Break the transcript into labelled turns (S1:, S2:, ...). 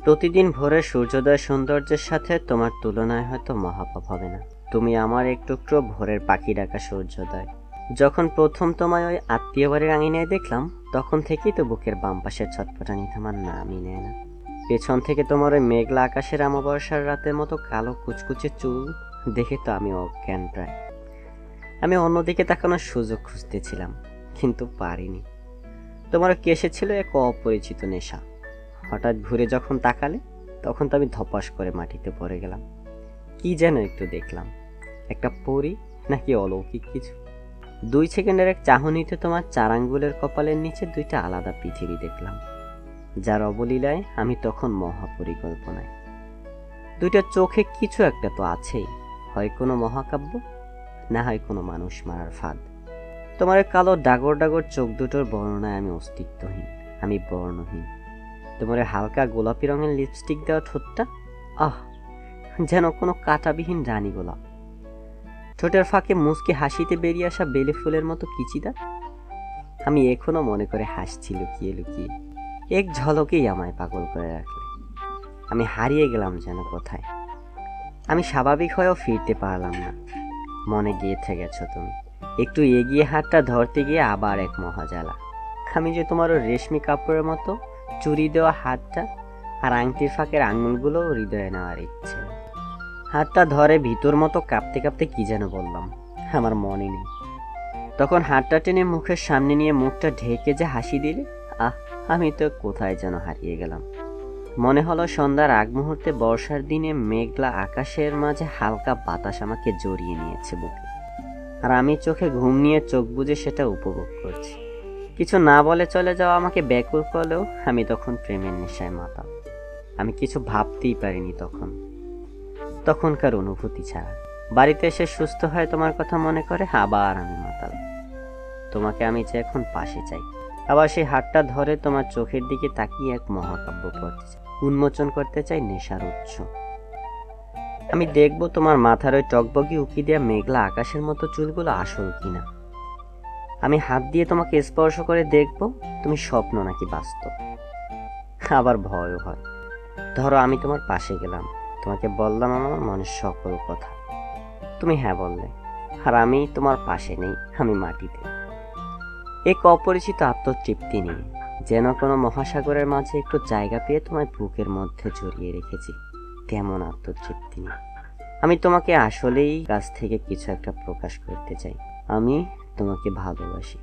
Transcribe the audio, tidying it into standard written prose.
S1: প্রতিদিন ভোরের সূর্যোদয় সৌন্দর্যের সাথে তোমার তুলনায় হয়তো মহাপাপ হবে না। তুমি আমার এক টুকরো ভোরের পাখি ডাকা সূর্যোদয়। যখন প্রথম তোমায় ওই আত্মীয় বাড়ির আঙিনায় দেখলাম, তখন থেকেই তো বুকের বাম পাশের ছটফটানি তোমার নামই নেয় না। পেছন থেকে তোমার ওই মেঘলা আকাশের অমাবস্যার রাতের মতো কালো কুচকুচে চুল দেখে তো আমি অজ্ঞান প্রায়। আমি অন্যদিকে তাকানোর সুযোগ খুঁজতেছিলাম, কিন্তু পারিনি। তোমার কেসে ছিল এক অপরিচিত নেশা। হঠাৎ ঘুরে যখন তাকালে, তখন তো আমি ধপাস করে মাটিতে পড়ে গেলাম। কি যেন একটু দেখলাম, একটা পরী নাকি অলৌকিক কিছু। 2 সেকেন্ডের এক চাহনিতে তোমার 4 আঙ্গুলের কপালের নিচে 2টা আলাদা পৃথিবী দেখলাম, যার অবলীলায় আমি তখন মহাপরিকল্পনায়। 2টা চোখে কিছু একটা তো আছেই, হয় কোনো মহাকাব্য, না হয় কোনো মানুষ মারার ফাঁদ। তোমার কালো ডাগর ডাগর চোখ দুটোর বর্ণনায় আমি অস্তিত্বহীন, আমি বর্ণহীন। তোমার হালকা গোলাপি রঙের লিপস্টিক দেওয়া ঠোঁটটা, আহ, যেন কোনো কাঁটাবিহীন রানী গোলাপ। ঠোঁটের ফাঁকে মুচকি হাসিতে বেরিয়ে আসা বেলে ফুলের মতো কিচিদা। আমি এখনো মনে করে হাসছি লুকিয়ে লুকিয়ে। এক ঝলকেই আমায় পাগল করে রাখলে। আমি হারিয়ে গেলাম যেন কোথায়। আমি স্বাভাবিক হয়েও ফিরতে পারলাম না। মনে গেঁথে গেছো তুমি। একটু এগিয়ে হাতটা ধরতে গিয়ে আবার এক মহাজালা। আমি যে তোমার রেশমি কাপড়ের মতো চুরি দেওয়া হাতটা আর আংটির ফাঁকের আঙুলগুলো হৃদয়ে নেওয়ার ইচ্ছে। হাতটা ধরে ভিতর মতো কাঁপতে কাঁপতে কি যেন বললাম, আমার মনে নেই। তখন হাতটা টেনে মুখের সামনে নিয়ে মুখটা ঢেকে যে হাসি দিলে, আহ, আমি তো কোথায় যেন হারিয়ে গেলাম। মনে হলো সন্ধ্যার আগ মুহূর্তে বর্ষার দিনে মেঘলা আকাশের মাঝে হালকা বাতাস আমাকে জড়িয়ে নিয়েছে বুকে, আর আমি চোখে ঘুম নিয়ে চোখ বুজে সেটা উপভোগ করছি। কিছু না বলে চলে যাওয়া আমাকে ব্যাকুল করলেও আমি তখন প্রেমের নেশায় মাতাল। আমি কিছু ভাবতেই পারিনি তখনকার অনুভূতি ছাড়া। বাড়িতে এসে সুস্থ হয়ে তোমার কথা মনে করে আবার আমি মাতাল। তোমাকে আমি যে এখন পাশে চাই, আবার সেই হাতটা ধরে তোমার চোখের দিকে তাকিয়ে এক মহাকাব্য পড়তে চাই, উন্মোচন করতে চাই নেশার উৎস। আমি দেখব তোমার মাথার ওই টকবগি উকি দেওয়া মেঘলা আকাশের মতো চুলগুলো আসল কিনা। আমি হাত দিয়ে তোমাকে স্পর্শ করে দেখব তুমি স্বপ্ন নাকি বাস্তব। আবার ভয়ও হয়। ধরো আমি তোমার পাশে গেলাম, তোমাকে বললাম আমার মনের সকল কথা, তুমি হ্যাঁ বললে, আর আমি তোমার পাশে নেই, আমি মাটিতে। এক অপরিচিত আত্মতৃপ্তি নিয়ে, যেন কোনো মহাসাগরের মাঝে একটু জায়গা পেয়ে তোমায় বুকের মধ্যে জড়িয়ে রেখেছি, তেমন আত্মতৃপ্তি নিয়ে। আমি তোমাকে আসলেই কাছ থেকে কিছু একটা প্রকাশ করতে চাই, আমি তোমাকে ভালোবাসি।